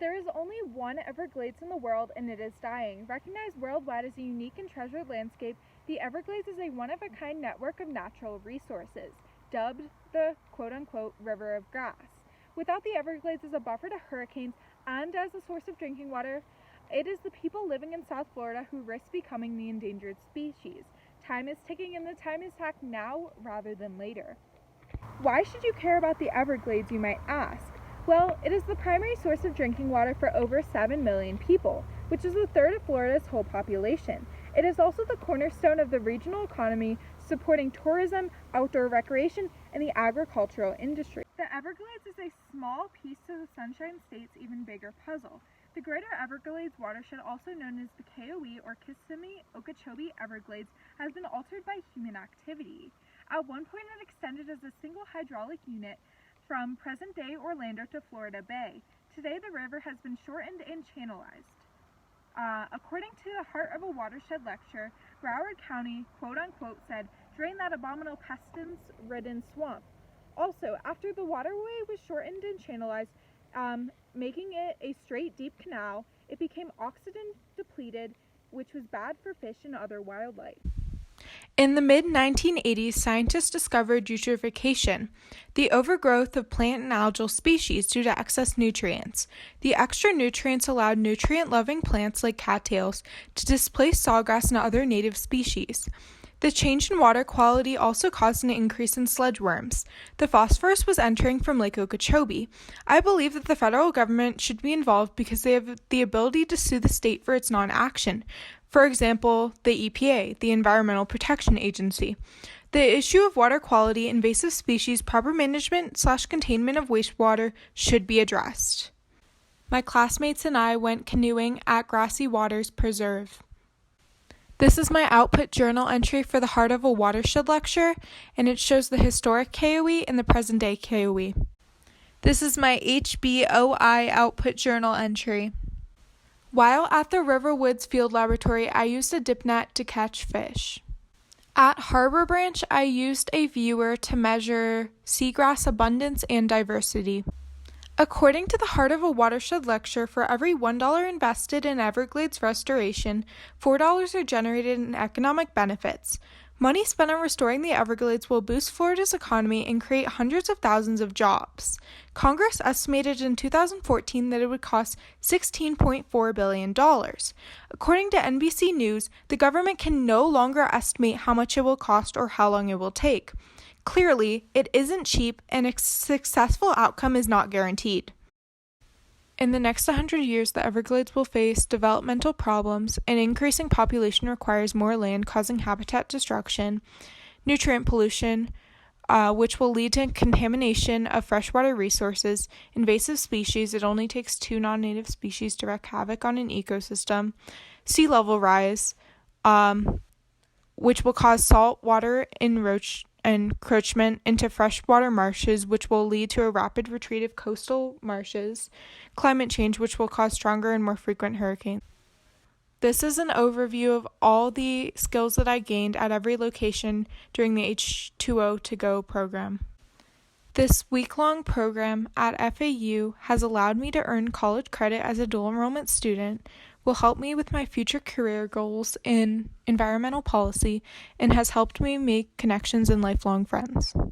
There is only one Everglades in the world, and it is dying. Recognized worldwide as a unique and treasured landscape, the Everglades is a one-of-a-kind network of natural resources, dubbed the quote-unquote River of Grass. Without the Everglades as a buffer to hurricanes and as a source of drinking water, it is the people living in South Florida who risk becoming the endangered species. Time is ticking, and the time is tacked now rather than later. Why should you care about the Everglades, you might ask? Well, it is the primary source of drinking water for over 7 million people, which is a third of Florida's whole population. It is also the cornerstone of the regional economy, supporting tourism, outdoor recreation, and the agricultural industry. The Everglades is a small piece to the Sunshine State's even bigger puzzle. The Greater Everglades watershed, also known as the KOE or Kissimmee-Okeechobee Everglades, has been altered by human activity. At one point, it extended as a single hydraulic unit from present-day Orlando to Florida Bay. Today, the river has been shortened and channelized. According to the Heart of a Watershed lecture, Broward County, quote-unquote, said, "Drain that abominable pestilence-ridden swamp." Also, after the waterway was shortened and channelized, making it a straight, deep canal, it became oxygen-depleted, which was bad for fish and other wildlife. In the mid-1980s, scientists discovered eutrophication, the overgrowth of plant and algal species due to excess nutrients. The extra nutrients allowed nutrient-loving plants like cattails to displace sawgrass and other native species. The change in water quality also caused an increase in sledge worms. The phosphorus was entering from Lake Okeechobee. I believe that the federal government should be involved because they have the ability to sue the state for its non-action. For example, the EPA, the Environmental Protection Agency. The issue of water quality, invasive species, proper management/containment of wastewater should be addressed. My classmates and I went canoeing at Grassy Waters Preserve. This is my output journal entry for the Heart of a Watershed lecture, and it shows the historic KOE and the present-day KOE. This is my HBOI output journal entry. While at the River Woods Field Laboratory, I used a dip net to catch fish. At Harbor Branch, I used a viewer to measure seagrass abundance and diversity. According to the Heart of a Watershed lecture, for every $1 invested in Everglades restoration, $4 are generated in economic benefits. Money spent on restoring the Everglades will boost Florida's economy and create hundreds of thousands of jobs. Congress estimated in 2014 that it would cost $16.4 billion. According to NBC News, the government can no longer estimate how much it will cost or how long it will take. Clearly, it isn't cheap, and a successful outcome is not guaranteed. In the next 100 years, the Everglades will face developmental problems. An increasing population requires more land, causing habitat destruction, nutrient pollution, which will lead to contamination of freshwater resources, invasive species. It only takes 2 non-native species to wreak havoc on an ecosystem, sea level rise, which will cause saltwater encroachment into freshwater marshes, which will lead to a rapid retreat of coastal marshes, climate change, which will cause stronger and more frequent hurricanes. This is an overview of all the skills that I gained at every location during the H2O to Go program. This week-long program at FAU has allowed me to earn college credit as a dual enrollment student, will help me with my future career goals in environmental policy, and has helped me make connections and lifelong friends.